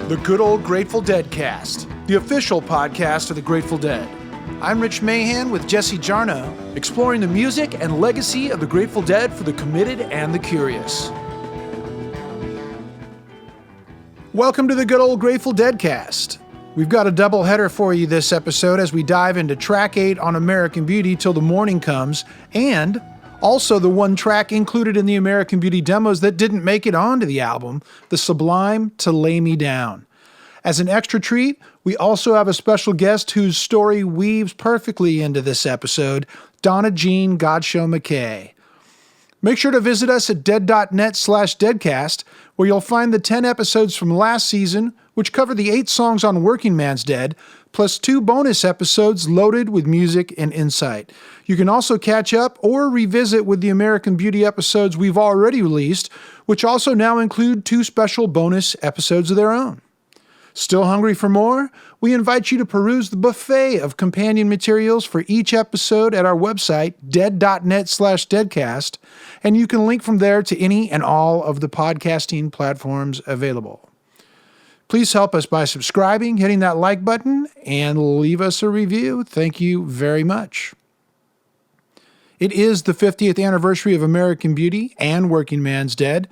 The Good Old Grateful Deadcast, the official podcast of the Grateful Dead. I'm Rich Mahan with Jesse Jarnow, exploring the music and legacy of the Grateful Dead for the committed and the curious. Welcome to the Good Old Grateful Deadcast. We've got a double header for you this episode as we dive into track 8 on American Beauty Till the Morning Comes, and also the one track included in the American Beauty demos that didn't make it onto the album, the sublime To Lay Me Down. As an extra treat, we also have a special guest whose story weaves perfectly into this episode, Donna Jean Godchaux-MacKay. Make sure to visit us at dead.net/deadcast, where you'll find the 10 episodes from last season, which cover the 8 songs on Working Man's Dead, plus 2 bonus episodes loaded with music and insight. You can also catch up or revisit with the American Beauty episodes we've already released, which also now include 2 special bonus episodes of their own. Still hungry for more? We invite you to peruse the buffet of companion materials for each episode at our website, dead.net/deadcast, and you can link from there to any and all of the podcasting platforms available. Please help us by subscribing, hitting that like button, and leave us a review. Thank you very much. It is the 50th anniversary of American Beauty and Working Man's Dead,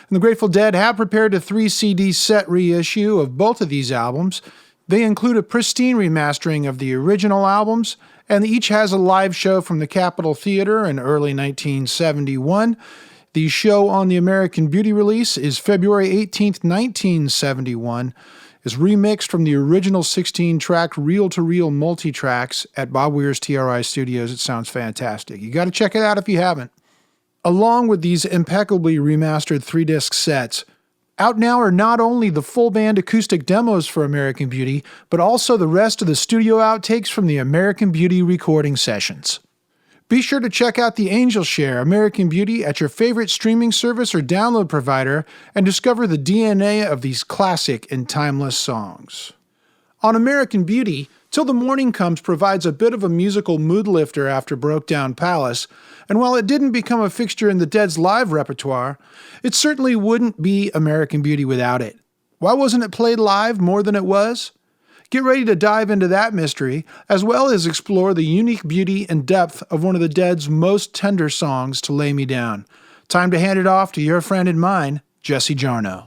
and the Grateful Dead have prepared a 3-CD set reissue of both of these albums. They include a pristine remastering of the original albums, and each has a live show from the Capitol Theater in early 1971. The show on the American Beauty release is February 18th, 1971, is remixed from the original 16-track reel-to-reel multi-tracks at Bob Weir's TRI Studios. It sounds fantastic. You got to check it out if you haven't. Along with these impeccably remastered 3-disc sets, out now are not only the full band acoustic demos for American Beauty, but also the rest of the studio outtakes from the American Beauty recording sessions. Be sure to check out the Angel Share American Beauty at your favorite streaming service or download provider and discover the DNA of these classic and timeless songs. On American Beauty, Till the Morning Comes provides a bit of a musical mood lifter after Broke Down Palace, and while it didn't become a fixture in the Dead's live repertoire, it certainly wouldn't be American Beauty without it. Why wasn't it played live more than it was? Get ready to dive into that mystery, as well as explore the unique beauty and depth of one of the Dead's most tender songs, To Lay Me Down. Time to hand it off to your friend and mine, Jesse Jarnow.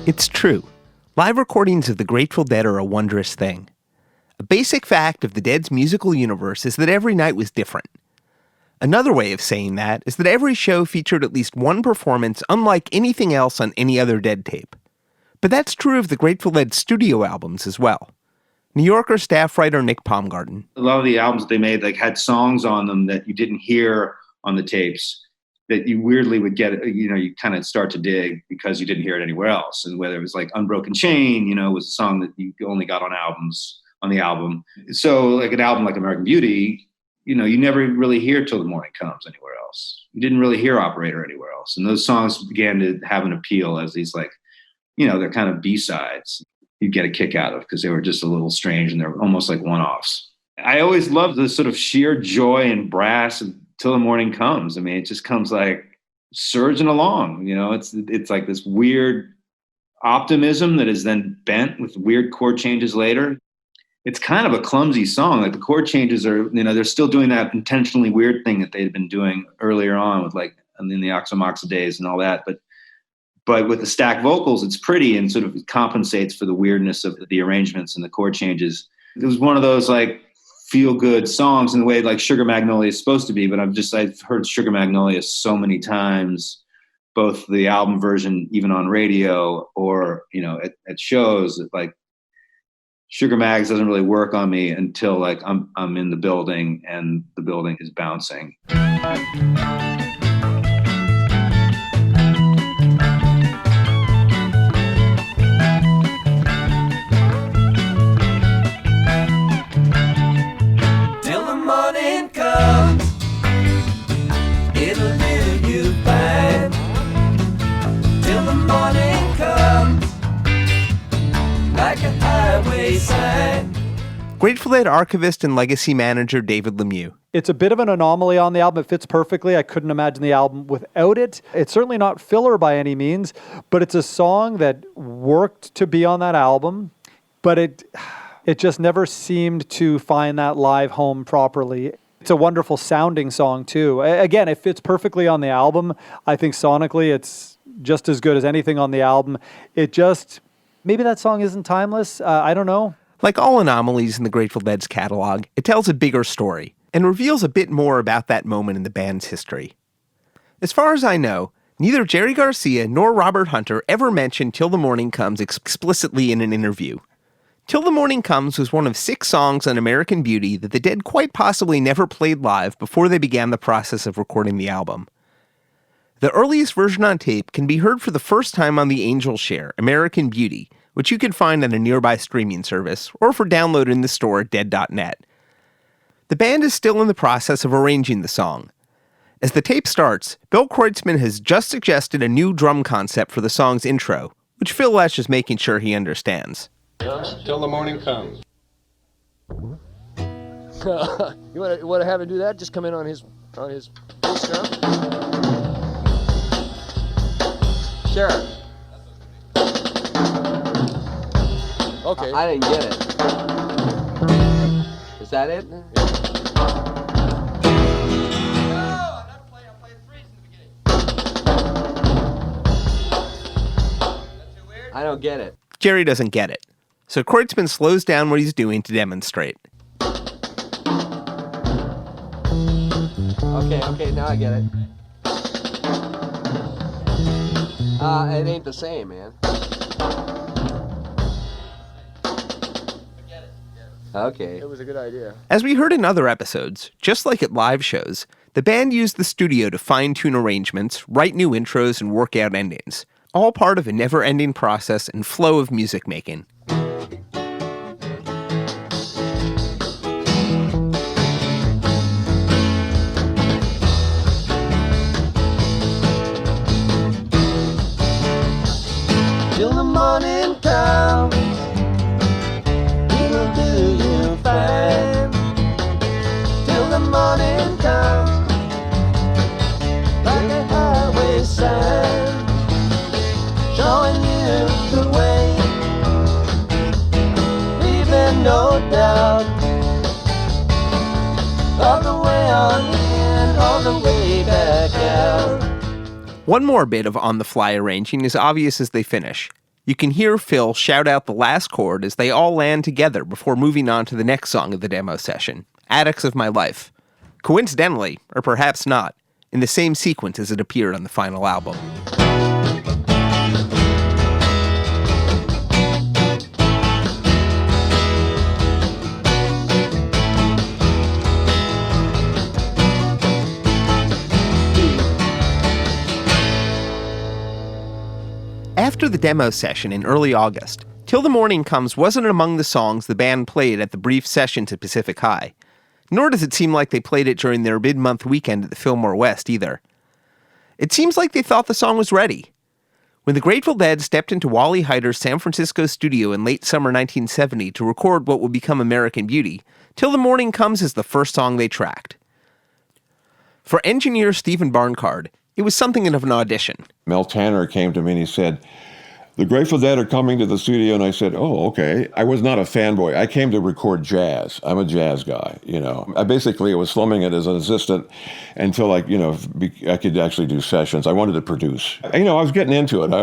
It's true. Live recordings of the Grateful Dead are a wondrous thing. A basic fact of the Dead's musical universe is that every night was different. Another way of saying that is that every show featured at least one performance unlike anything else on any other Dead tape. But that's true of the Grateful Dead studio albums as well. New Yorker staff writer Nick Paumgarten. A lot of the albums they made had songs on them that you didn't hear on the tapes, that you weirdly would get, you kind of start to dig because you didn't hear it anywhere else. And whether it was like Unbroken Chain, was a song that you only got on the album. So like an album like American Beauty, you never really hear Till the Morning Comes anywhere else. You didn't really hear Operator anywhere else. And those songs began to have an appeal as these they're kind of B-sides you'd get a kick out of because they were just a little strange and they're almost like one-offs. I always loved the sort of sheer joy and brass of Till the Morning Comes. I mean, it just comes like surging along, it's like this weird optimism that is then bent with weird chord changes later. It's kind of a clumsy song. Like the chord changes are, they're still doing that intentionally weird thing that they'd been doing earlier on with in the Oxomoxa days and all that. But with the stacked vocals, it's pretty and sort of compensates for the weirdness of the arrangements and the chord changes. It was one of those feel-good songs in the way Sugar Magnolia is supposed to be, but I've heard Sugar Magnolia so many times, both the album version, even on radio or, at shows, that Sugar Mags doesn't really work on me until I'm in the building and the building is bouncing. Grateful Dead archivist and legacy manager David Lemieux. It's a bit of an anomaly on the album. It fits perfectly. I couldn't imagine the album without it. It's certainly not filler by any means, but it's a song that worked to be on that album, but it just never seemed to find that live home properly. It's a wonderful sounding song too. Again, it fits perfectly on the album. I think sonically it's just as good as anything on the album. Maybe that song isn't timeless. I don't know. Like all anomalies in the Grateful Dead's catalog, it tells a bigger story and reveals a bit more about that moment in the band's history. As far as I know, neither Jerry Garcia nor Robert Hunter ever mentioned Till the Morning Comes explicitly in an interview. Till the Morning Comes was one of 6 songs on American Beauty that the Dead quite possibly never played live before they began the process of recording the album. The earliest version on tape can be heard for the first time on the Angel Share, American Beauty, which you can find on a nearby streaming service, or for download in the store at dead.net. The band is still in the process of arranging the song. As the tape starts, Bill Kreutzmann has just suggested a new drum concept for the song's intro, which Phil Lesh is making sure he understands. Till the morning comes. You want to have him do that? Just come in on his bass drum. Sure. Okay. I didn't get it. Is that it? No, I'm not playing. I'm playing threes in the beginning. That's too weird. I don't get it. Jerry doesn't get it, so Kreutzmann slows down what he's doing to demonstrate. Okay, now I get it. It ain't the same, man. Okay. It was a good idea. As we heard in other episodes, just like at live shows, the band used the studio to fine-tune arrangements, write new intros, and work out endings, all part of a never-ending process and flow of music making. Till the morning comes, it'll do you fine. Till the morning comes, like a highway sign, showing you the way, leaving no doubt of the way on in, all the way back out. One more bit of on-the-fly arranging is obvious as they finish. You can hear Phil shout out the last chord as they all land together before moving on to the next song of the demo session, Attics of My Life. Coincidentally, or perhaps not, in the same sequence as it appeared on the final album. After the demo session in early August, Till the Morning Comes wasn't among the songs the band played at the brief sessions at Pacific High. Nor does it seem like they played it during their mid-month weekend at the Fillmore West either. It seems like they thought the song was ready. When the Grateful Dead stepped into Wally Heider's San Francisco studio in late summer 1970 to record what would become American Beauty, Till the Morning Comes is the first song they tracked. For engineer Stephen Barncard, it was something of an audition. Mel Tanner came to me and he said, "The Grateful Dead are coming to the studio." And I said, "Oh, okay." I was not a fanboy. I came to record jazz. I'm a jazz guy, you know. I basically was slumming it as an assistant until I could actually do sessions. I wanted to produce. I was getting into it.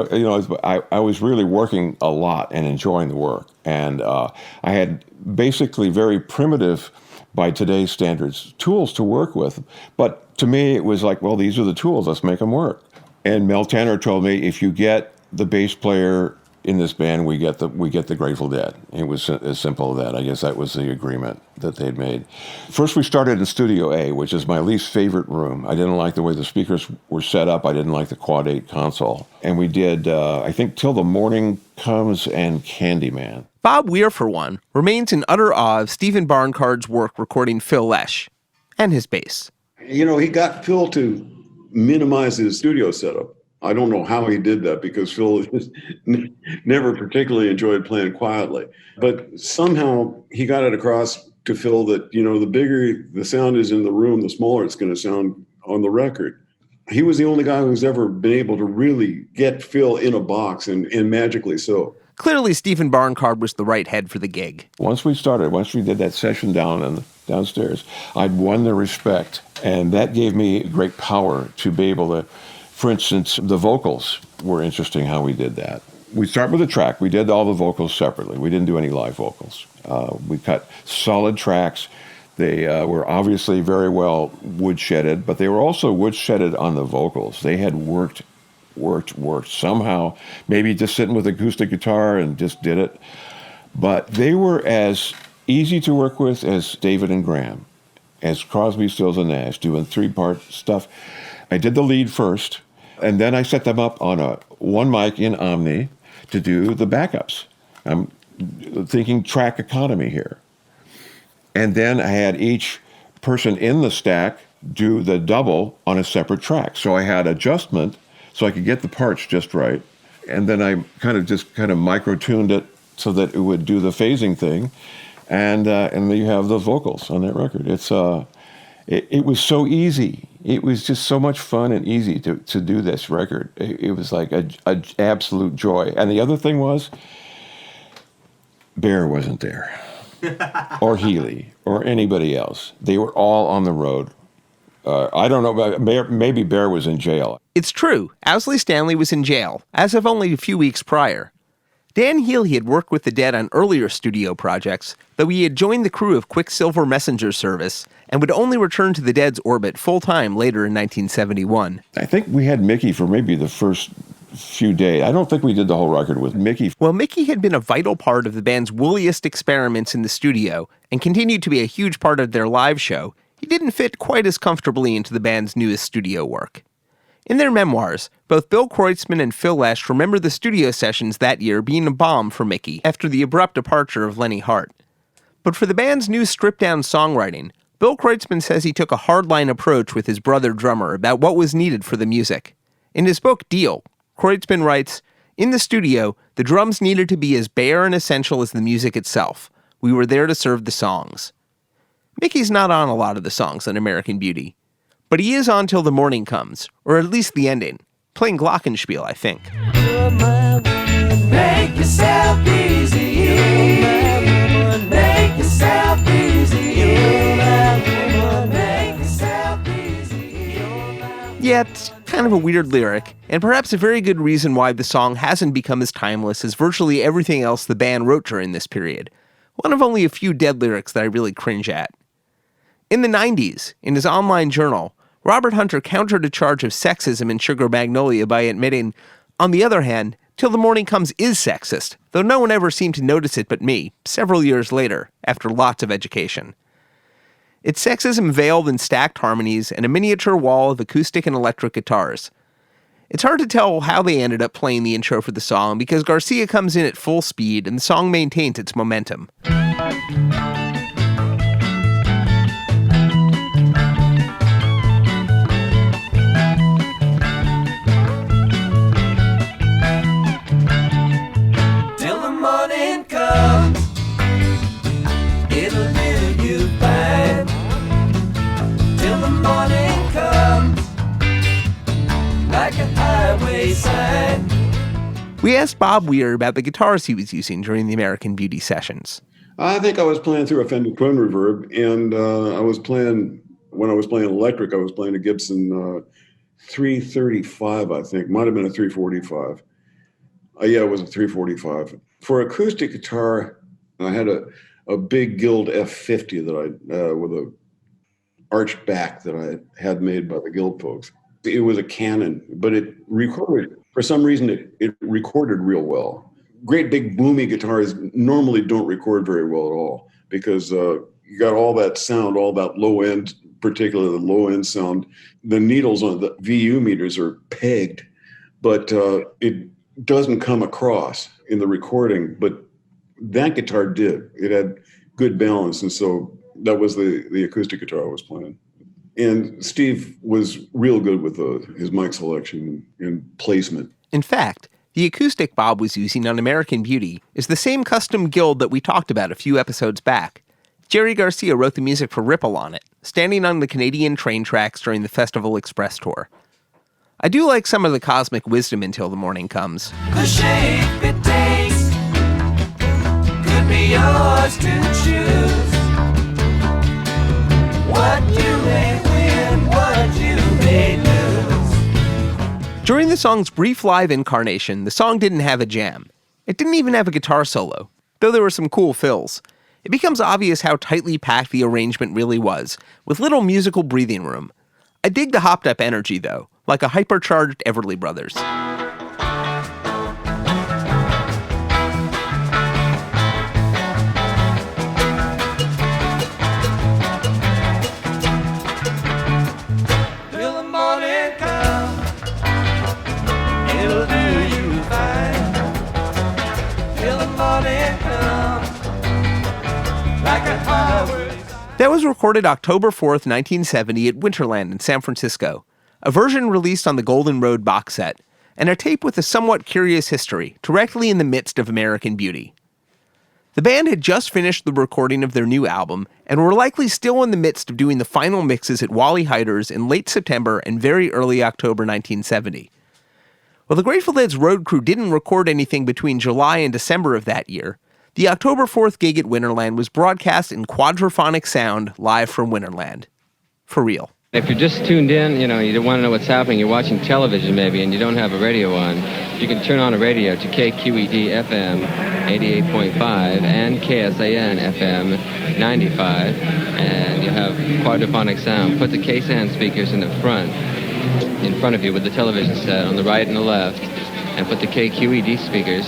I was really working a lot and enjoying the work. And I had basically very primitive, by today's standards, tools to work with. But to me, it was like, well, these are the tools. Let's make them work. And Mel Tanner told me, if you get the bass player in this band, we get the Grateful Dead. It was as simple as that. I guess that was the agreement that they'd made. First, we started in Studio A, which is my least favorite room. I didn't like the way the speakers were set up. I didn't like the Quad 8 console. And we did, I think, Till the Morning Comes and Candyman. Bob Weir, for one, remains in utter awe of Stephen Barncard's work recording Phil Lesh and his bass. He got Phil to minimize his studio setup I don't know how he did that because Phil just never particularly enjoyed playing quietly. But somehow he got it across to Phil that, the bigger the sound is in the room, the smaller it's going to sound on the record. He was the only guy who's ever been able to really get Phil in a box and magically so. Clearly, Stephen Barncard was the right head for the gig. Once we did that session downstairs, I'd won their respect. And that gave me great power to be able to, for instance, the vocals were interesting how we did that. We start with a track. We did all the vocals separately. We didn't do any live vocals. We cut solid tracks. They were obviously very well woodshedded, but they were also woodshedded on the vocals. They had worked somehow, maybe just sitting with acoustic guitar and just did it. But they were as easy to work with as David and Graham, as Crosby, Stills, and Nash, doing 3-part stuff. I did the lead first, and then I set them up on one mic in Omni to do the backups. I'm thinking track economy here. And then I had each person in the stack do the double on a separate track. So I had adjustment so I could get the parts just right. And then I kind of micro-tuned it so that it would do the phasing thing. And then you have the vocals on that record. It was so easy. It was just so much fun and easy to do this record. It was like an absolute joy. And the other thing was, Bear wasn't there. Or Healy, or anybody else. They were all on the road. I don't know, maybe Bear was in jail. It's true, Owsley Stanley was in jail, as of only a few weeks prior. Dan Healy had worked with the Dead on earlier studio projects, though he had joined the crew of Quicksilver Messenger Service and would only return to the Dead's orbit full-time later in 1971. I think we had Mickey for maybe the first few days. I don't think we did the whole record with Mickey. Well, Mickey had been a vital part of the band's wooliest experiments in the studio and continued to be a huge part of their live show. He didn't fit quite as comfortably into the band's newest studio work. In their memoirs, both Bill Kreutzmann and Phil Lesh remember the studio sessions that year being a bomb for Mickey after the abrupt departure of Lenny Hart. But for the band's new stripped-down songwriting, Bill Kreutzmann says he took a hardline approach with his brother drummer about what was needed for the music. In his book, Deal, Kreutzmann writes, "In the studio, the drums needed to be as bare and essential as the music itself. We were there to serve the songs." Mickey's not on a lot of the songs on American Beauty, but he is on Till the Morning Comes, or at least the ending, playing glockenspiel, I think. You're my woman. Make yourself easy. You're my woman. Make yourself easy. You're my woman. Make yourself easy. Yeah, it's kind of a weird lyric, and perhaps a very good reason why the song hasn't become as timeless as virtually everything else the band wrote during this period. One of only a few Dead lyrics that I really cringe at. In the 90s, in his online journal, Robert Hunter countered a charge of sexism in Sugar Magnolia by admitting, on the other hand, Till the Morning Comes is sexist, though no one ever seemed to notice it but me, several years later, after lots of education. It's sexism veiled in stacked harmonies and a miniature wall of acoustic and electric guitars. It's hard to tell how they ended up playing the intro for the song because Garcia comes in at full speed and the song maintains its momentum. Till the morning comes, it'll do you fine. Till the morning comes, like a highway sign. We asked Bob Weir about the guitars he was using during the American Beauty sessions. I think I was playing through a Fender Twin Reverb, and when I was playing electric, I was playing a Gibson 335, I think. Might have been a 345. Yeah, it was a 345. For acoustic guitar, I had a big Guild F50 that I with a arched back that I had made by the Guild folks. It was a Canon, but it recorded, for some reason, it recorded real well. Great big boomy guitars normally don't record very well at all because you got all that sound, all that low end, particularly the low end sound. The needles on the VU meters are pegged, but it doesn't come across in the recording. But that guitar did. It had good balance, and so that was the acoustic guitar I was playing. And Steve was real good with his mic selection and placement. In fact, the acoustic Bob was using on American Beauty is the same custom guild that we talked about a few episodes back. Jerry Garcia wrote the music for Ripple on it, standing on the Canadian train tracks during the Festival Express tour. I do like some of the cosmic wisdom until the morning comes. The shape it takes could be yours to choose. What you may win, what you may lose. During the song's brief live incarnation, the song didn't have a jam. It didn't even have a guitar solo, though there were some cool fills. It becomes obvious how tightly packed the arrangement really was, with little musical breathing room. I dig the hopped-up energy, though, like a hypercharged Everly Brothers. Till the morning comes, it'll do you fine. Till the morning comes, like a highway. That was recorded October 4th, 1970 at Winterland in San Francisco, a version released on the Golden Road box set, and a tape with a somewhat curious history, directly in the midst of American Beauty. The band had just finished the recording of their new album, and were likely still in the midst of doing the final mixes at Wally Heider's in late September and very early October 1970. While the Grateful Dead's road crew didn't record anything between July and December of that year, the October 4th gig at Winterland was broadcast in quadraphonic sound live from Winterland. For real. If you're just tuned in, you don't want to know what's happening, you're watching television maybe, and you don't have a radio on, you can turn on a radio to KQED FM 88.5 and KSAN FM 95, and you'll have quadraphonic sound. Put the KSAN speakers in front of you with the television set on the right and the left, and put the KQED speakers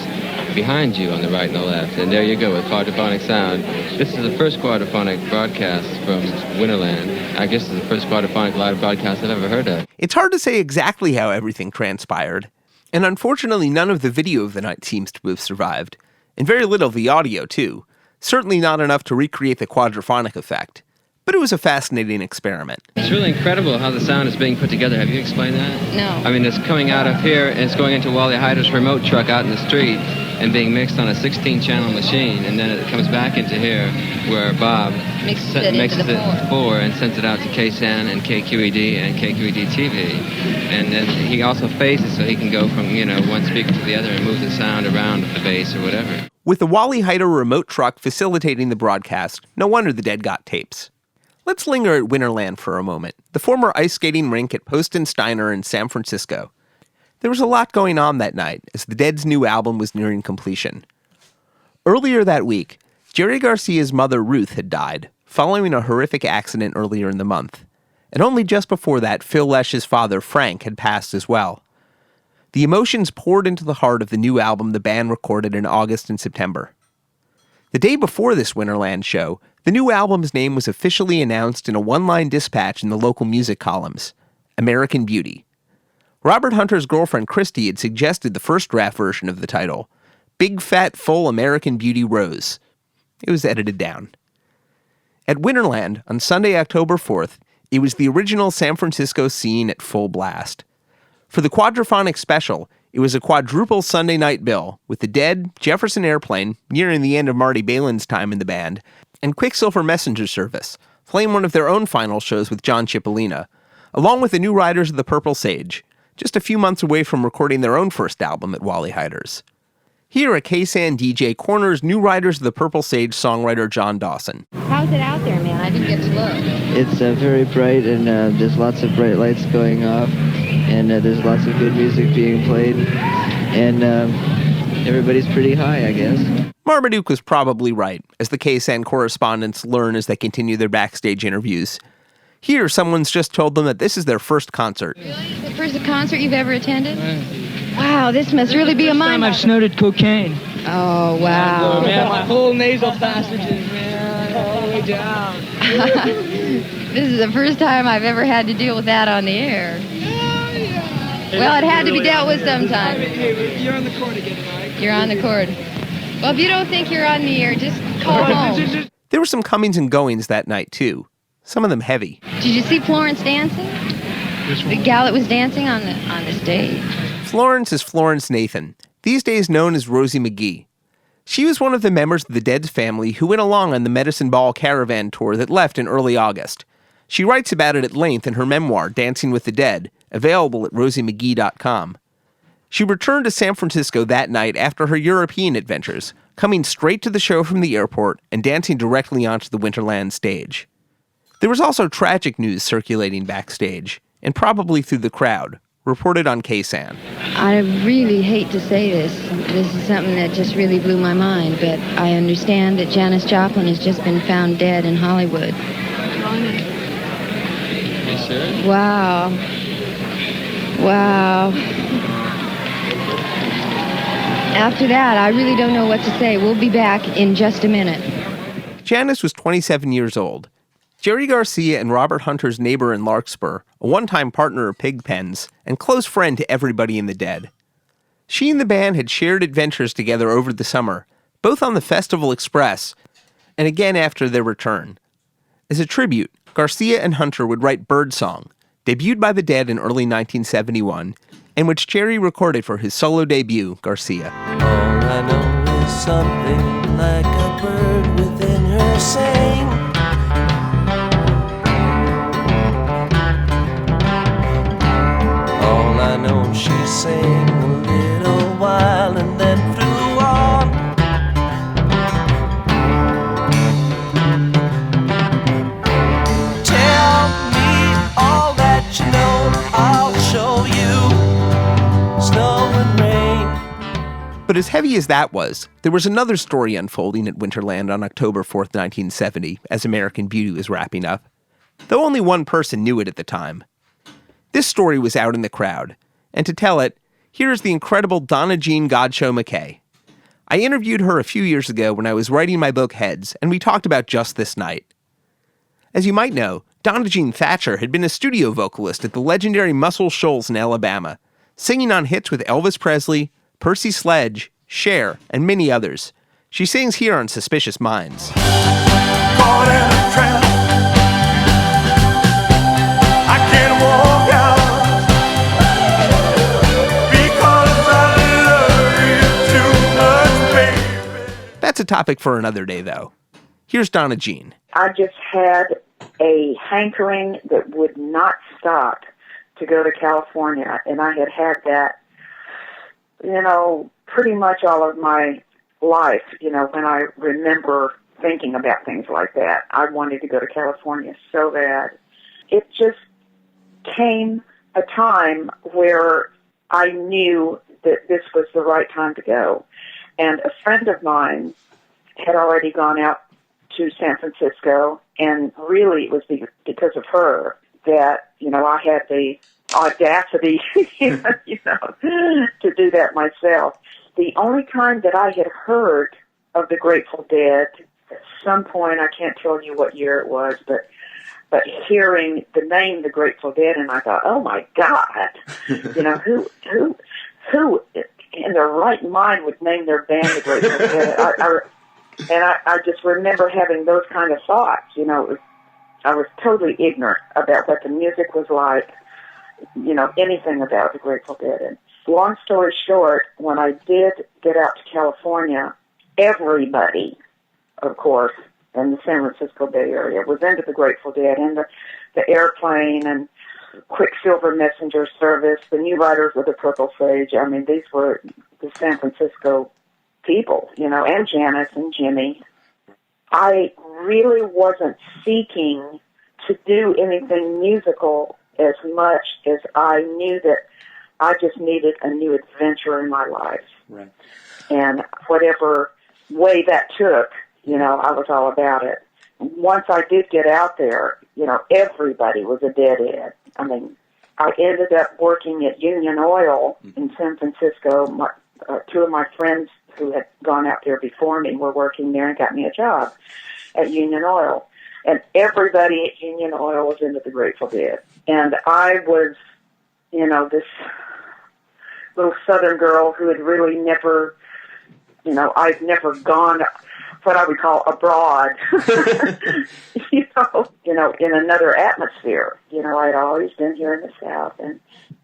behind you on the right and the left, and there you go with quadraphonic sound. This is the first quadraphonic broadcast from Winterland. I guess it's the first quadraphonic live broadcast I've ever heard of. It's hard to say exactly how everything transpired, and unfortunately none of the video of the night seems to have survived, and very little of the audio too, certainly not enough to recreate the quadraphonic effect. But it was a fascinating experiment. It's really incredible how the sound is being put together. Have you explained that? No. I mean, it's coming out of here, and it's going into Wally Heider's remote truck out in the street, and being mixed on a 16-channel machine, and then it comes back into here, where Bob mixes it four and sends it out to KSAN and KQED and KQED TV. And then he also phases so he can go from, one speaker to the other and move the sound around with the bass or whatever. With the Wally Heider remote truck facilitating the broadcast, no wonder the Dead got tapes. Let's linger at Winterland for a moment, the former ice skating rink at Post and Steiner in San Francisco. There was a lot going on that night as the Dead's new album was nearing completion. Earlier that week, Jerry Garcia's mother Ruth had died, following a horrific accident earlier in the month. And only just before that, Phil Lesh's father Frank had passed as well. The emotions poured into the heart of the new album the band recorded in August and September. The day before this Winterland show, the new album's name was officially announced in a one-line dispatch in the local music columns, American Beauty. Robert Hunter's girlfriend Christy had suggested the first draft version of the title, Big Fat Full American Beauty Rose. It was edited down. At Winterland, on Sunday, October 4th, it was the original San Francisco scene at full blast. For the quadraphonic special, it was a quadruple Sunday night bill, with the Dead, Jefferson Airplane, nearing the end of Marty Balin's time in the band, and Quicksilver Messenger Service, playing one of their own final shows with John Cipollina, along with the New Riders of the Purple Sage, just a few months away from recording their own first album at Wally Heider's. Here, a KSAN DJ corners New Riders of the Purple Sage songwriter John Dawson. How's it out there, man? I didn't get to look. It's very bright, and there's lots of bright lights going off, and there's lots of good music being played, and everybody's pretty high, I guess. Marmaduke was probably right, as the KSAN correspondents learn as they continue their backstage interviews. Here, someone's just told them that this is their first concert. Really? The first concert you've ever attended? Wow, this must really be a mind. I've snorted cocaine. Oh, wow. Oh, man, my whole nasal passages, man, all the way down. This is the first time I've ever had to deal with that on the air. Well, it had to be dealt with sometime. Hey, you're on the cord again, Mike. You're on the cord. Well, if you don't think you're on the air, just call home. There were some comings and goings that night, too. some of them heavy. Did you see Florence dancing? The gal that was dancing on the stage. Florence is Florence Nathan, these days known as Rosie McGee. She was one of the members of the Dead's family who went along on the Medicine Ball caravan tour that left in early August. She writes about it at length in her memoir, Dancing with the Dead, available at rosiemcgee.com. She returned to San Francisco that night after her European adventures, coming straight to the show from the airport and dancing directly onto the Winterland stage. There was also tragic news circulating backstage, and probably through the crowd, reported on KSAN. I really hate to say this. This is something that just really blew my mind, but I understand that Janis Joplin has just been found dead in Hollywood. You serious? Wow. After that, I really don't know what to say. We'll be back in just a minute. Janis was 27 years old. Jerry Garcia and Robert Hunter's neighbor in Larkspur, a one-time partner of Pigpen's, and close friend to everybody in the Dead. She and the band had shared adventures together over the summer, both on the Festival Express, and again after their return. As a tribute, Garcia and Hunter would write Birdsong, debuted by the Dead in early 1971, and which Jerry recorded for his solo debut, Garcia. All I know is something like a bird within her saying. All I know, she sang a little while and then flew on. Tell me all that you know, I'll show you snow and rain. But as heavy as that was, there was another story unfolding at Winterland on October 4th, 1970, as American Beauty was wrapping up, though only one person knew it at the time. This story was out in the crowd, and to tell it, here is the incredible Donna Jean Godchaux-MacKay. I interviewed her a few years ago when I was writing my book Heads, and we talked about just this night. As you might know, Donna Jean Thatcher had been a studio vocalist at the legendary Muscle Shoals in Alabama, singing on hits with Elvis Presley, Percy Sledge, Cher, and many others. She sings here on Suspicious Minds. Caught in a trap. I can't walk out because I love you too much, baby. That's a topic for another day, though. Here's Donna Jean. I just had a hankering that would not stop to go to California, and I had that, pretty much all of my life, when I remember thinking about things like that. I wanted to go to California so bad. It just came a time where I knew that this was the right time to go. And a friend of mine had already gone out to San Francisco, and really it was because of her that, I had the audacity, to do that myself. The only time that I had heard of the Grateful Dead, at some point, I can't tell you what year it was, but hearing the name The Grateful Dead, and I thought, oh my God, who in their right mind would name their band The Grateful Dead? I just remember having those kind of thoughts. I was totally ignorant about what the music was like, anything about the Grateful Dead. And long story short, when I did get out to California, everybody, of course, in the San Francisco Bay Area was into the Grateful Dead, and the Airplane and Quicksilver Messenger Service, the New Riders with the Purple Sage. I mean, these were the San Francisco people, and Janis and Jimmy. I really wasn't seeking to do anything musical as much as I knew that I just needed a new adventure in my life. Right. And whatever way that took, I was all about it. Once I did get out there, everybody was a deadhead. I mean, I ended up working at Union Oil in San Francisco. Two of my friends who had gone out there before me were working there and got me a job at Union Oil. And everybody at Union Oil was into the Grateful Dead. And I was, this little Southern girl who had really never, I'd never gone what I would call abroad, you know, in another atmosphere. You know, I'd always been here in the South, and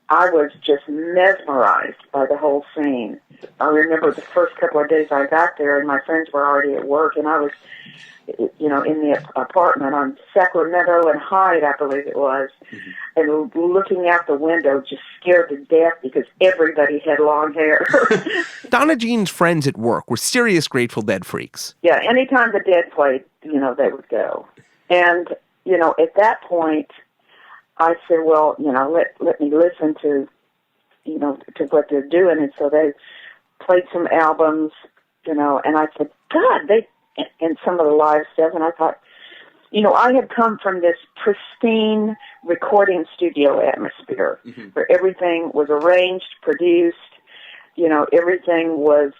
I was just mesmerized by the whole scene. I remember the first couple of days I got there, and my friends were already at work, and I was, you know, in the apartment on Sacramento and Hyde, I believe it was, and looking out the window, just scared to death because everybody had long hair. Donna Jean's friends at work were serious Grateful Dead freaks. Yeah, anytime the Dead played, you know, they would go. And, you know, at that point, I said, well, you know, let me listen to, you know, to what they're doing. And so they played some albums, you know, and I said, God, and some of the live stuff, and I thought, you know, I had come from this pristine recording studio atmosphere where everything was arranged, produced, you know, everything was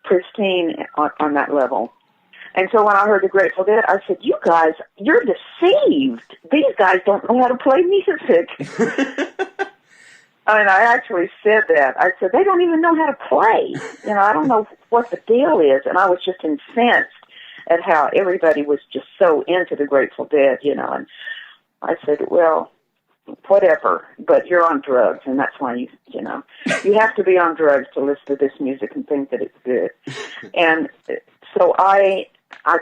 pristine on that level. And so when I heard the Grateful Dead, I said, you guys, you're deceived. These guys don't know how to play music. I mean, I actually said that. I said, they don't even know how to play. You know, I don't know what the deal is. And I was just incensed at how everybody was just so into the Grateful Dead, you know. And I said, well, whatever, but you're on drugs, and that's why you know, you have to be on drugs to listen to this music and think that it's good. And so I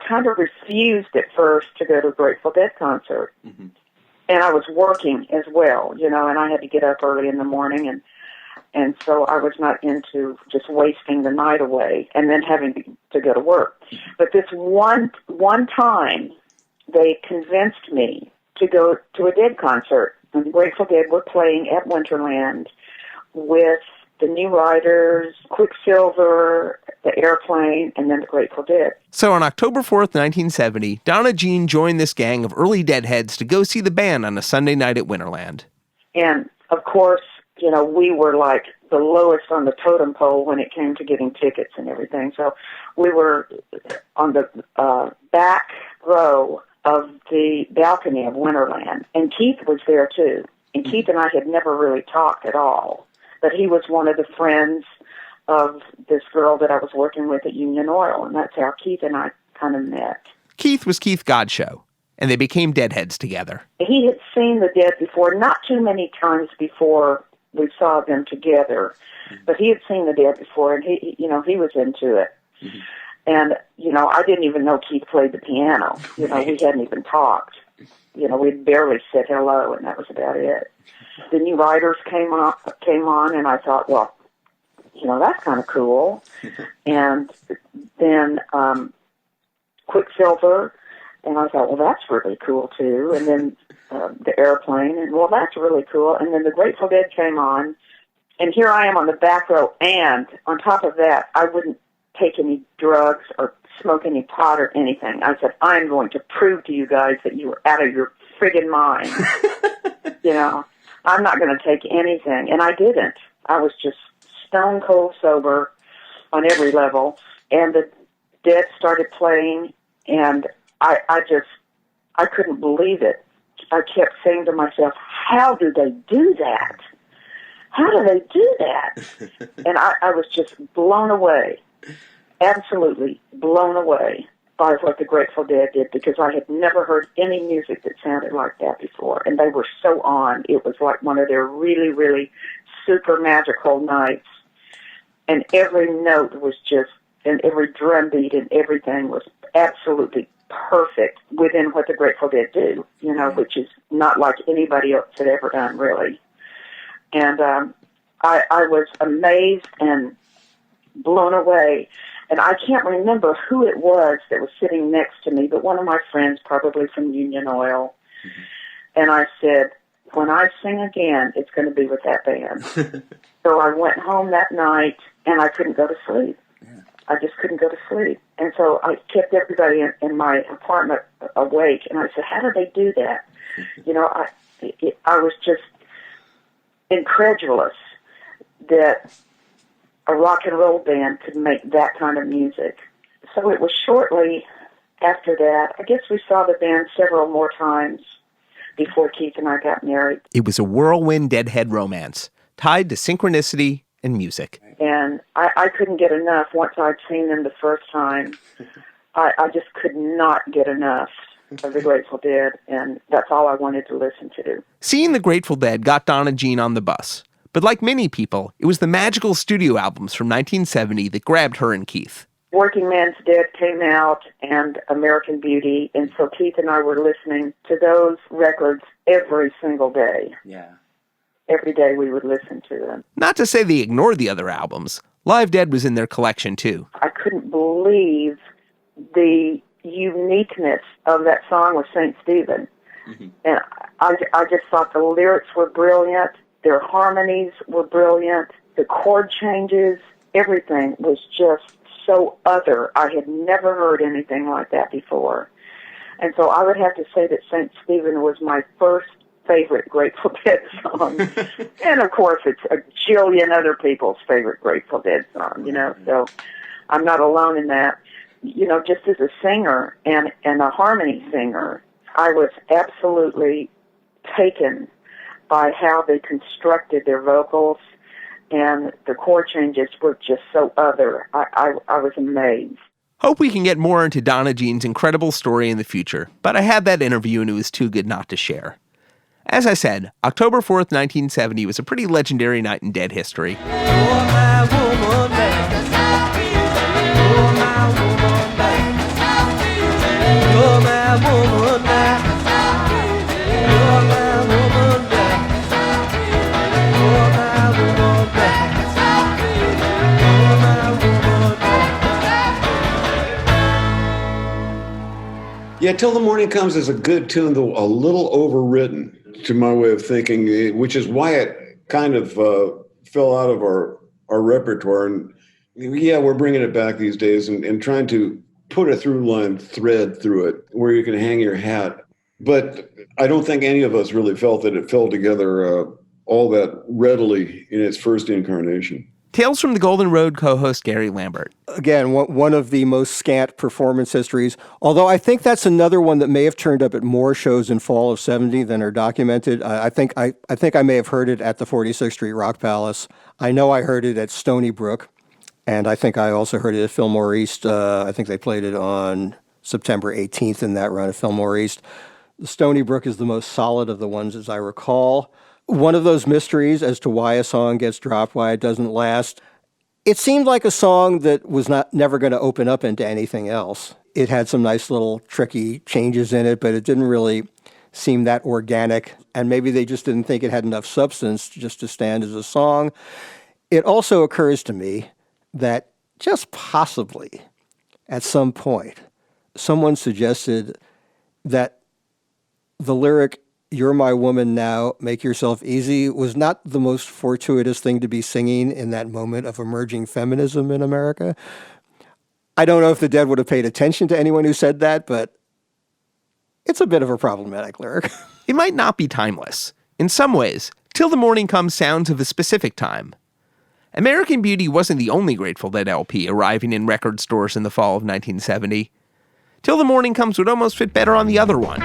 kind of refused at first to go to a Grateful Dead concert. And I was working as well, you know, and I had to get up early in the morning, and so I was not into just wasting the night away and then having to go to work. But this one time, they convinced me to go to a Dead concert. And the Grateful Dead were playing at Winterland with the New Riders, Quicksilver, the Airplane, and then the Grateful Dead. So on October 4th, 1970, Donna Jean joined this gang of early Deadheads to go see the band on a Sunday night at Winterland. And, of course, you know, we were like the lowest on the totem pole when it came to getting tickets and everything. So we were on the back row of the balcony of Winterland. And Keith was there, too. And Keith and I had never really talked at all. But he was one of the friends of this girl that I was working with at Union Oil, and that's how Keith and I kind of met. Keith was Keith Godchaux, and they became Deadheads together. He had seen the Dead before, not too many times before we saw them together, but he had seen the Dead before, and he, you know, he was into it. And, you know, I didn't even know Keith played the piano. You know, we hadn't even talked. You know, we'd barely said hello, and that was about it. The New Riders came on, and I thought, well, you know, that's kind of cool. And then Quicksilver, and I thought, well, that's really cool, too. And then the Airplane, and, well, that's really cool. And then the Grateful Dead came on, and here I am on the back row, and on top of that, I wouldn't take any drugs or smoke any pot or anything. I said, I'm going to prove to you guys that you were out of your friggin' mind. You know, I'm not going to take anything. And I didn't. I was just stone cold sober on every level. And the Dead started playing, and I couldn't believe it. I kept saying to myself, how do they do that? How do they do that? And I was just blown away, absolutely blown away by what the Grateful Dead did, because I had never heard any music that sounded like that before. And they were so on. It was like one of their really, really super magical nights. And every note was just, and every drum beat and everything was absolutely perfect within what the Grateful Dead do, you know, which is not like anybody else had ever done, really. And I was amazed and blown away. And I can't remember who it was that was sitting next to me, but one of my friends, probably from Union Oil. And I said, when I sing again, it's going to be with that band. So I went home that night, and I couldn't go to sleep. I just couldn't go to sleep. And so I kept everybody in my apartment awake, and I said, how do they do that? You know, I was just incredulous that a rock and roll band could make that kind of music. So it was shortly after that. I guess we saw the band several more times before Keith and I got married. It was a whirlwind Deadhead romance, tied to synchronicity and music. And I couldn't get enough once I'd seen them the first time. I just could not get enough of the Grateful Dead, and that's all I wanted to listen to. Seeing the Grateful Dead got Donna Jean on the bus. But like many people, it was the magical studio albums from 1970 that grabbed her and Keith. Working Man's Dead came out and American Beauty, and so Keith and I were listening to those records every single day. Yeah. Every day we would listen to them. Not to say they ignored the other albums. Live Dead was in their collection too. I couldn't believe the uniqueness of that song with St. Stephen. Mm-hmm. And I just thought the lyrics were brilliant. Their harmonies were brilliant. The chord changes, everything was just so other. I had never heard anything like that before. And so I would have to say that St. Stephen was my first favorite Grateful Dead song. And of course, it's a jillion other people's favorite Grateful Dead song, so I'm not alone in that. Just as a singer and a harmony singer, I was absolutely taken by how they constructed their vocals, and the chord changes were just so other. I was amazed. Hope we can get more into Donna Jean's incredible story in the future, but I had that interview and it was too good not to share. As I said, October 4th, 1970 was a pretty legendary night in Dead history. Yeah, Till the Morning Comes is a good tune, though a little overwritten to my way of thinking, which is why it kind of fell out of our repertoire. And yeah, we're bringing it back these days and trying to put a through-line thread through it where you can hang your hat. But I don't think any of us really felt that it fell together all that readily in its first incarnation. Tales from the Golden Road co-host Gary Lambert. Again, one of the most scant performance histories, although I think that's another one that may have turned up at more shows in fall of 70 than are documented. I think I may have heard it at the 46th Street Rock Palace. I know I heard it at Stony Brook, and I think I also heard it at Fillmore East. I think they played it on September 18th in that run at Fillmore East. The Stony Brook is the most solid of the ones, as I recall. One of those mysteries as to why a song gets dropped, why it doesn't last. It seemed like a song that was never going to open up into anything else. It had some nice little tricky changes in it, but it didn't really seem that organic. And maybe they just didn't think it had enough substance just to stand as a song. It also occurs to me that just possibly at some point, someone suggested that the lyric, "You're my woman now, make yourself easy," was not the most fortuitous thing to be singing in that moment of emerging feminism in America. I don't know if the Dead would have paid attention to anyone who said that, but it's a bit of a problematic lyric. It might not be timeless. In some ways, Till the Morning Comes sounds of a specific time. American Beauty wasn't the only Grateful Dead LP arriving in record stores in the fall of 1970. Till the Morning Comes would almost fit better on the other one.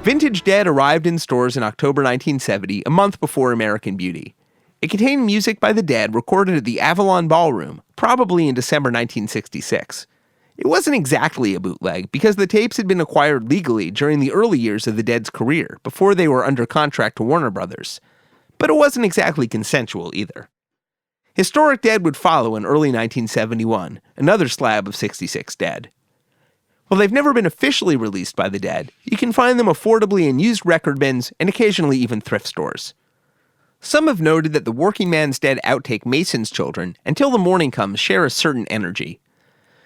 Vintage Dead arrived in stores in October 1970, a month before American Beauty. It contained music by the Dead recorded at the Avalon Ballroom, probably in December 1966. It wasn't exactly a bootleg, because the tapes had been acquired legally during the early years of the Dead's career, before they were under contract to Warner Brothers. But it wasn't exactly consensual either. Historic Dead would follow in early 1971, another slab of 66 Dead. While they've never been officially released by the Dead, you can find them affordably in used record bins and occasionally even thrift stores. Some have noted that the Working Man's Dead outtake Mason's Children and Till the Morning Comes share a certain energy.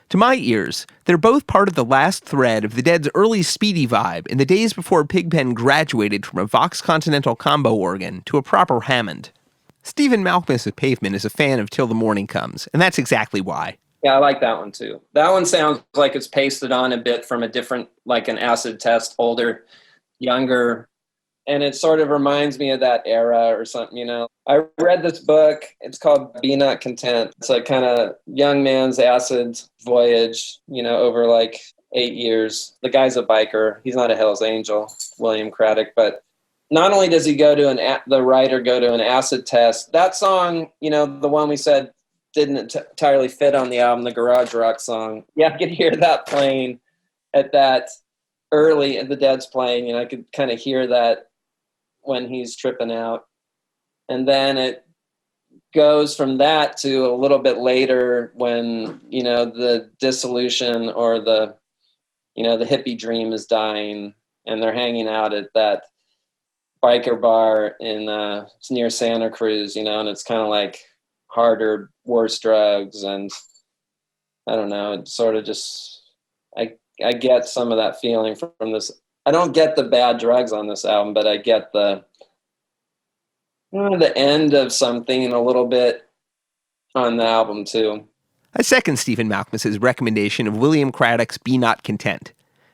To my ears, they're both part of the last thread of the Dead's early speedy vibe in the days before Pigpen graduated from a Vox Continental combo organ to a proper Hammond. Stephen Malkmus of Pavement is a fan of Till the Morning Comes, and that's exactly why. Yeah, I like that one too. That one sounds like it's pasted on a bit from a different, like an acid test, older younger. And it sort of reminds me of that era or something, you know. I read this book. It's called Be Not Content. It's a kind of young man's acid voyage, you know, over like 8 years. The guy's a biker. He's not a Hell's Angel, William Craddock, but not only does he go to the writer go to an acid test, that song, you know, the one we said didn't entirely fit on the album, the garage rock song. Yeah, I could hear that playing at that early in the Dead's playing, you know, I could kind of hear that when he's tripping out. And then it goes from that to a little bit later when, you know, the dissolution or the, you know, the hippie dream is dying and they're hanging out at that biker bar in it's near Santa Cruz, you know, and it's kind of like harder, worse drugs. And I don't know, it sort of just, I get some of that feeling from this. I don't get the bad drugs on this album, but I get the end of something a little bit on the album too. I second Stephen Malkmus's recommendation of William Craddock's Be Not Content.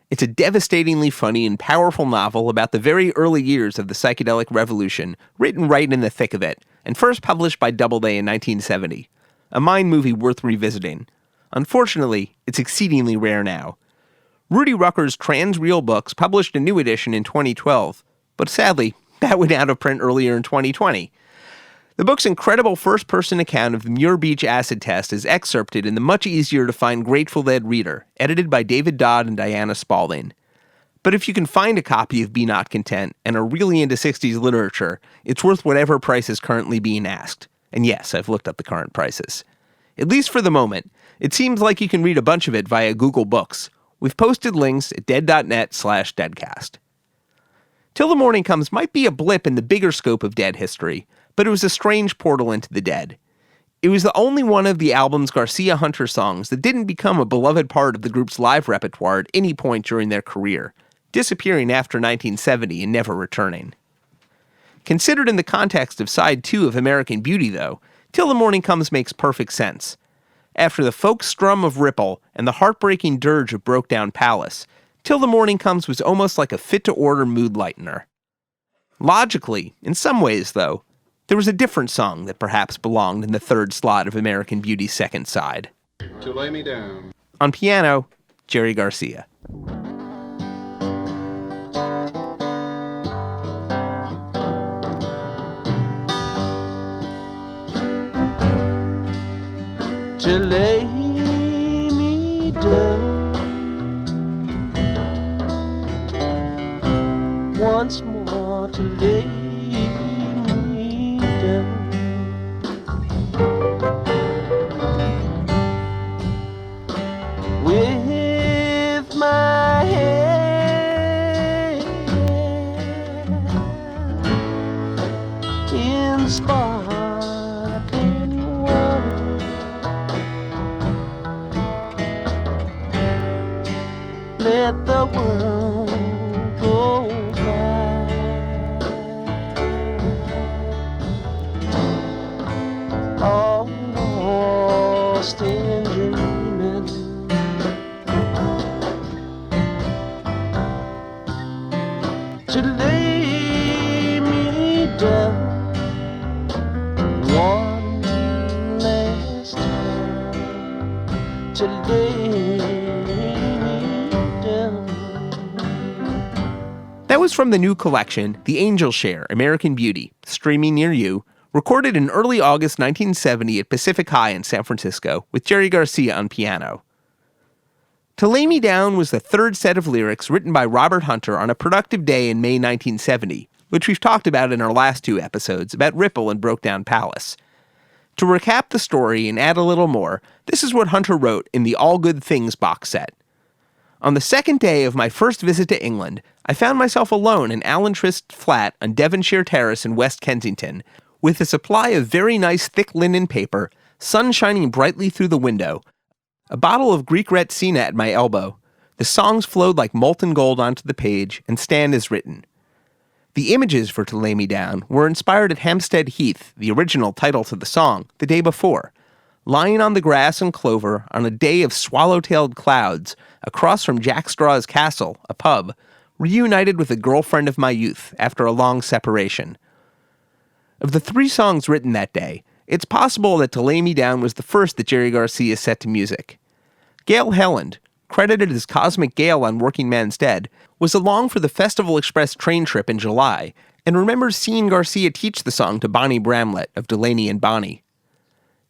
It's a devastatingly funny and powerful novel about the very early years of the psychedelic revolution, written right in the thick of it, and first published by Doubleday in 1970. A mind movie worth revisiting. Unfortunately, it's exceedingly rare now. Rudy Rucker's Trans-Real Books published a new edition in 2012, but sadly, that went out of print earlier in 2020. The book's incredible first-person account of the Muir Beach acid test is excerpted in the much easier-to-find Grateful Dead Reader, edited by David Dodd and Diana Spalding. But if you can find a copy of Be Not Content and are really into 60s literature, it's worth whatever price is currently being asked. And yes, I've looked up the current prices. At least for the moment, it seems like you can read a bunch of it via Google Books. We've posted links at dead.net/Deadcast. Till the Morning Comes might be a blip in the bigger scope of Dead history, but it was a strange portal into the Dead. It was the only one of the album's Garcia Hunter songs that didn't become a beloved part of the group's live repertoire at any point during their career, disappearing after 1970 and never returning. Considered in the context of Side 2 of American Beauty, though, Till the Morning Comes makes perfect sense. After the folk strum of Ripple and the heartbreaking dirge of Broke Down Palace, Till the Morning Comes was almost like a fit-to-order mood lightener. Logically, in some ways, though, there was a different song that perhaps belonged in the third slot of American Beauty's second side. To Lay Me Down. On piano, Jerry Garcia. To lay me down once more, to lay me down with my head in sparkling water. Let the world go by. All lost in dreaming. To lay me down one last time. To lay That was from the new collection, The Angel Share, American Beauty, streaming near you, recorded in early August 1970 at Pacific High in San Francisco, with Jerry Garcia on piano. To Lay Me Down was the third set of lyrics written by Robert Hunter on a productive day in May 1970, which we've talked about in our last two episodes about Ripple and Broke Down Palace. To recap the story and add a little more, this is what Hunter wrote in the All Good Things box set. On the second day of my first visit to England, I found myself alone in Alan Trist's flat on Devonshire Terrace in West Kensington, with a supply of very nice thick linen paper, sun shining brightly through the window, a bottle of Greek Retsina at my elbow. The songs flowed like molten gold onto the page, and stand as written. The images for To Lay Me Down were inspired at Hampstead Heath, the original title to the song, the day before, lying on the grass and clover on a day of swallow-tailed clouds across from Jack Straw's Castle, a pub, reunited with a girlfriend of my youth after a long separation. Of the 3 songs written that day, it's possible that To Lay Me Down was the first that Jerry Garcia set to music. Gail Helland, credited as Cosmic Gale on Working Man's Dead, was along for the Festival Express train trip in July and remembers seeing Garcia teach the song to Bonnie Bramlett of Delaney and Bonnie.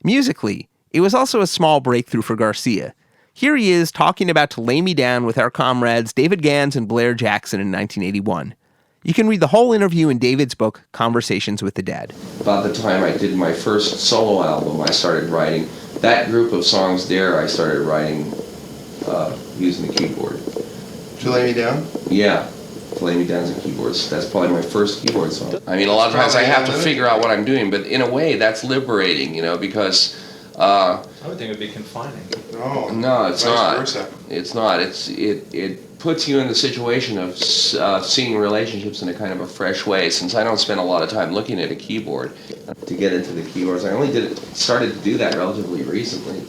Musically, it was also a small breakthrough for Garcia. Here he is talking about To Lay Me Down with our comrades David Gans and Blair Jackson in 1981. You can read the whole interview in David's book, Conversations with the Dead. About the time I did my first solo album, I started writing. That group of songs there, I started writing using the keyboard. To Lay Me Down? Yeah. To Lay Me Down's a keyboard. That's probably my first keyboard song. I mean, a lot of times I have to figure out what I'm doing, but in a way, that's liberating, because... I would think it would be confining. No, it's not. Versa. It's not. It puts you in the situation of seeing relationships in a kind of a fresh way. Since I don't spend a lot of time looking at a keyboard to get into the keyboards, I only started to do that relatively recently.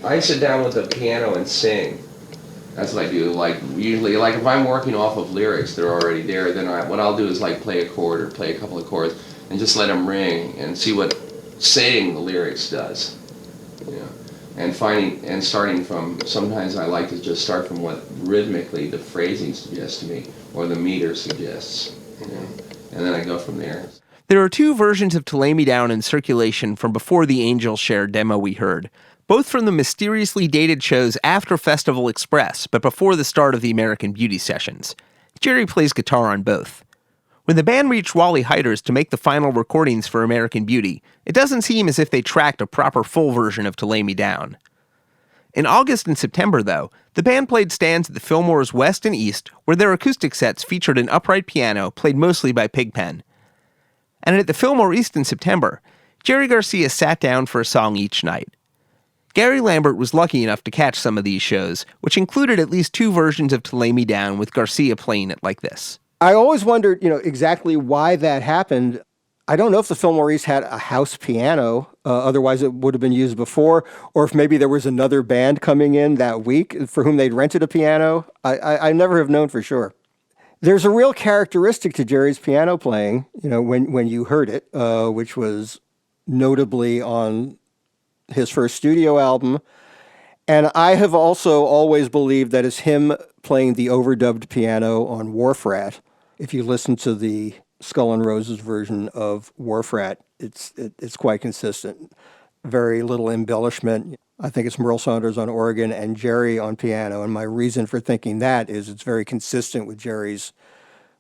I sit down with the piano and sing. That's what I do. Usually, if I'm working off of lyrics, they're already there. Then what I'll do is play a chord or play a couple of chords and just let them ring and see what saying the lyrics does. And starting from, sometimes I like to just start from what rhythmically the phrasing suggests to me, or the meter suggests, and then I go from there. There are 2 versions of To Lay Me Down in circulation from before the Angel Share demo we heard, both from the mysteriously dated shows after Festival Express, but before the start of the American Beauty sessions. Jerry plays guitar on both. When the band reached Wally Heider's to make the final recordings for American Beauty, it doesn't seem as if they tracked a proper full version of To Lay Me Down. In August and September, though, the band played stands at the Fillmore's West and East, where their acoustic sets featured an upright piano played mostly by Pigpen. And at the Fillmore East in September, Jerry Garcia sat down for a song each night. Gary Lambert was lucky enough to catch some of these shows, which included at least 2 versions of To Lay Me Down with Garcia playing it like this. I always wondered, exactly why that happened. I don't know if the Fillmore East had a house piano, otherwise it would have been used before, or if maybe there was another band coming in that week for whom they'd rented a piano. I never have known for sure. There's a real characteristic to Jerry's piano playing, when you heard it, which was notably on his first studio album. And I have also always believed that it's him playing the overdubbed piano on Wharf Rat. If you listen to the Skull and Roses version of Wharf Rat, it's quite consistent. Very little embellishment. I think it's Merle Saunders on organ and Jerry on piano. And my reason for thinking that is it's very consistent with Jerry's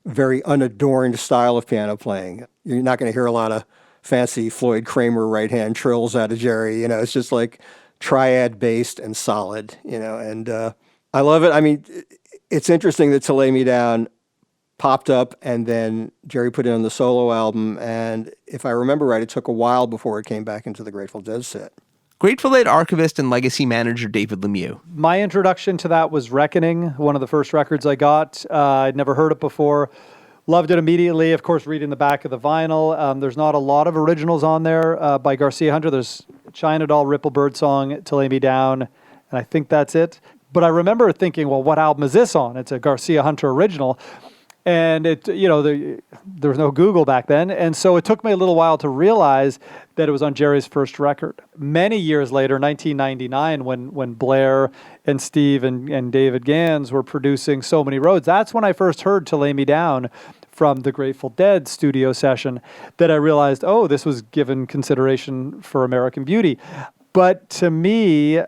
very unadorned style of piano playing. You're not going to hear a lot of fancy Floyd Kramer right-hand trills out of Jerry. It's just triad-based and solid, and I love it. I mean, it's interesting that To Lay Me Down popped up and then Jerry put it on the solo album, and if I remember right, it took a while before it came back into the Grateful Dead set. Grateful Dead archivist and legacy manager David Lemieux. My introduction to that was Reckoning, one of the first records I got. I'd never heard it before. Loved it immediately, of course, reading the back of the vinyl. There's not a lot of originals on there by Garcia Hunter. There's China Doll, Ripple Birdsong, To Lay Me Down, and I think that's it. But I remember thinking, well, what album is this on? It's a Garcia Hunter original. And there was no Google back then. And so it took me a little while to realize that it was on Jerry's first record. Many years later, 1999, when Blair and Steve and David Gans were producing So Many Roads, that's when I first heard To Lay Me Down from the Grateful Dead studio session, that I realized, this was given consideration for American Beauty. But to me,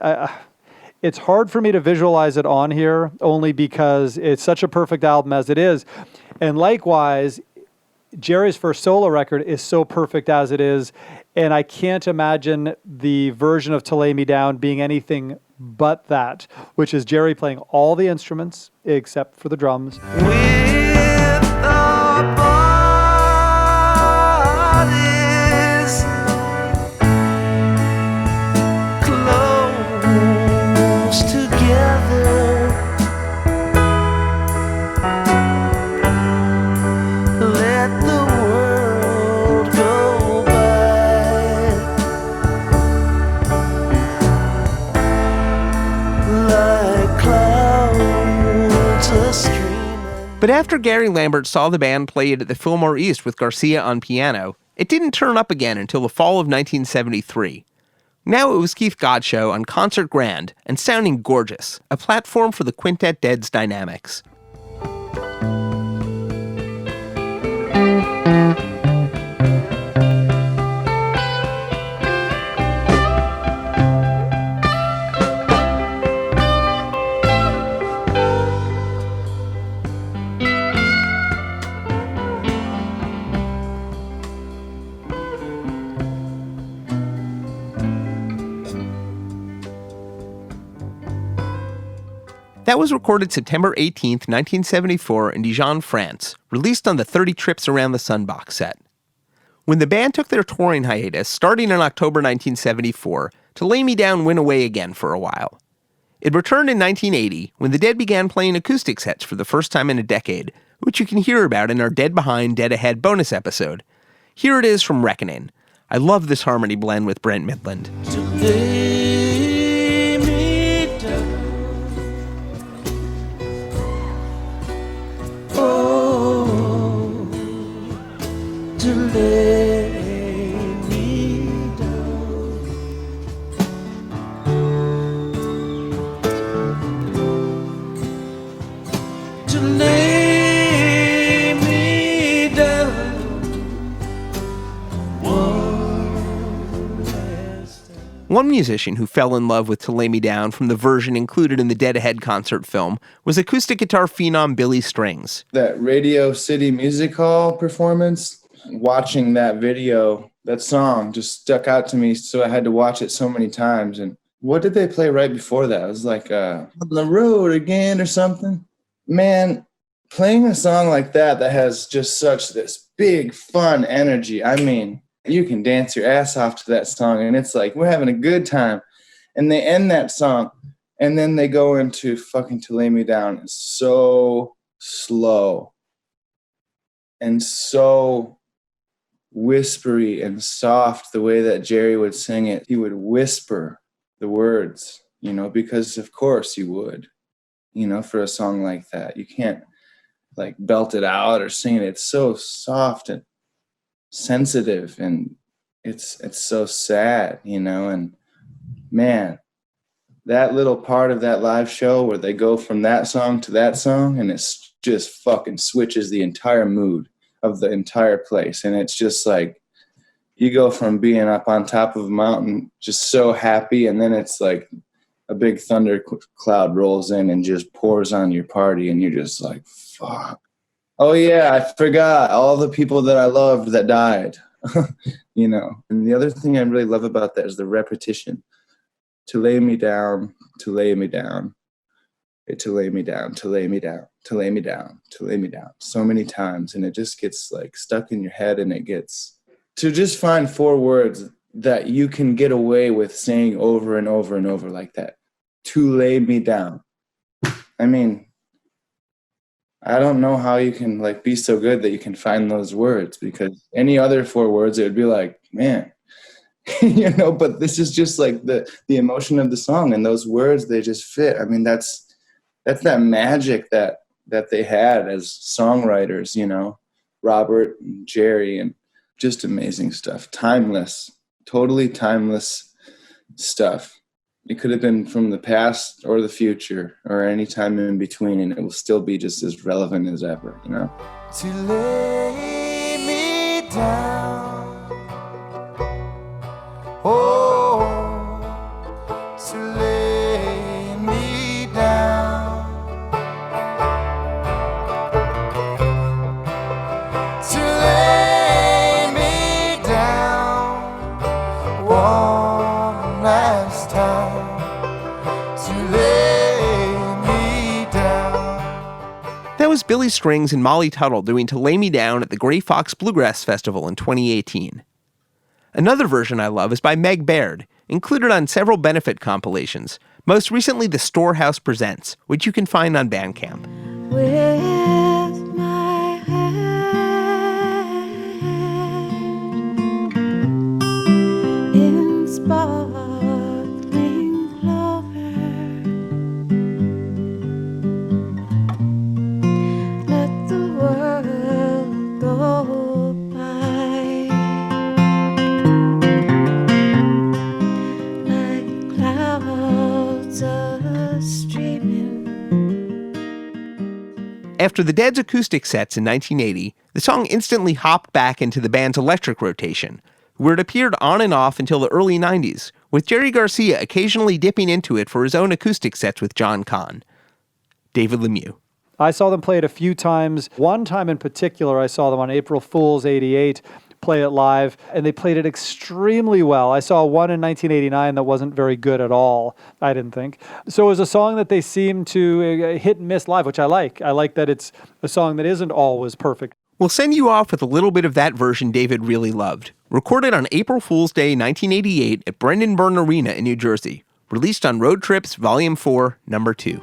it's hard for me to visualize it on here, only because it's such a perfect album as it is. And likewise, Jerry's first solo record is so perfect as it is, and I can't imagine the version of To Lay Me Down being anything but that, which is Jerry playing all the instruments except for the drums. But after Gary Lambert saw the band play it at the Fillmore East with Garcia on piano, it didn't turn up again until the fall of 1973. Now it was Keith Godchaux on Concert Grand and sounding gorgeous, a platform for the Quintet Dead's dynamics. That was recorded September 18, 1974 in Dijon, France, released on the 30 Trips Around the Sun box set. When the band took their touring hiatus, starting in October 1974, To Lay Me Down went away again for a while. It returned in 1980, when the Dead began playing acoustic sets for the first time in a decade, which you can hear about in our Dead Behind, Dead Ahead bonus episode. Here it is from Reckoning. I love this harmony blend with Brent Midland. Lay me down. Oh, to lay me down. To lay me down. One musician who fell in love with To Lay Me Down from the version included in the Dead Ahead concert film was acoustic guitar phenom Billy Strings. That Radio City Music Hall performance, watching that video, that song just stuck out to me, so I had to watch it so many times. And what did they play right before that? It was like On the Road Again or something. Man, playing a song like that has just such this big, fun energy. I mean, you can dance your ass off to that song, and it's like we're having a good time. And they end that song, and then they go into fucking To Lay Me Down. It's so slow and so whispery and soft the way that Jerry would sing it. He would whisper the words, because of course you would, for a song like that. You can't like belt it out or sing it. It's so soft and sensitive, and it's so sad, and man, that little part of that live show where they go from that song to that song, and it's just fucking switches the entire mood of the entire place. And it's just like you go from being up on top of a mountain just so happy, and then it's like a big thunder cloud rolls in and just pours on your party, and you're just like, fuck. Oh yeah, I forgot all the people that I loved that died, And the other thing I really love about that is the repetition. To lay me down, to lay me down, to lay me down, to lay me down, to lay me down, to lay me down, so many times. And it just gets like stuck in your head, and it gets to just find 4 words that you can get away with saying over and over and over like that. To lay me down. I mean, I don't know how you can like be so good that you can find those words, because any other 4 words, it would be like, man, but this is just like the emotion of the song, and those words, they just fit. I mean, that's that magic that they had as songwriters, Robert and Jerry, and just amazing stuff. Timeless, totally timeless stuff. It could have been from the past or the future or any time in between, and it will still be just as relevant as ever, To lay me down, oh, to lay me down, to lay me down, one last time. That was Billy Strings and Molly Tuttle doing To Lay Me Down at the Grey Fox Bluegrass Festival in 2018. Another version I love is by Meg Baird, included on several benefit compilations, most recently The Storehouse Presents, which you can find on Bandcamp. With my hand in sparkling clover, let After the Dead's acoustic sets in 1980, the song instantly hopped back into the band's electric rotation, where it appeared on and off until the early 90s, with Jerry Garcia occasionally dipping into it for his own acoustic sets with John Kahn. David Lemieux. I saw them play it a few times. One time in particular, I saw them on April Fool's '88 play it live, and they played it extremely well. I saw one in 1989 that wasn't very good at all, I didn't think. So it was a song that they seemed to hit and miss live, which I like. I like that it's a song that isn't always perfect. We'll send you off with a little bit of that version David really loved. Recorded on April Fool's Day 1988 at Brendan Byrne Arena in New Jersey. Released on Road Trips Volume 4, Number 2.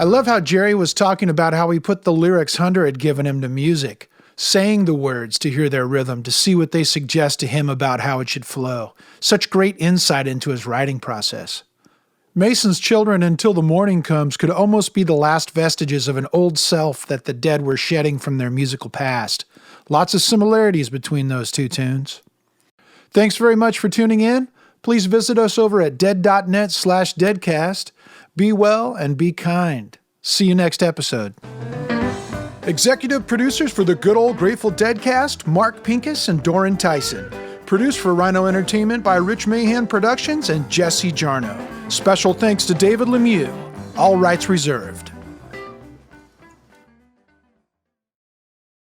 I love how Jerry was talking about how he put the lyrics Hunter had given him to music, saying the words to hear their rhythm, to see what they suggest to him about how it should flow. Such great insight into his writing process. Mason's Children Until the Morning Comes could almost be the last vestiges of an old self that the Dead were shedding from their musical past. Lots of similarities between those two tunes. Thanks very much for tuning in. Please visit us over at dead.net/deadcast. Be well and be kind. See you next episode. Executive producers for the Good Old Grateful Deadcast, Mark Pincus and Doran Tyson. Produced for Rhino Entertainment by Rich Mahan Productions and Jesse Jarno. Special thanks to David Lemieux. All rights reserved.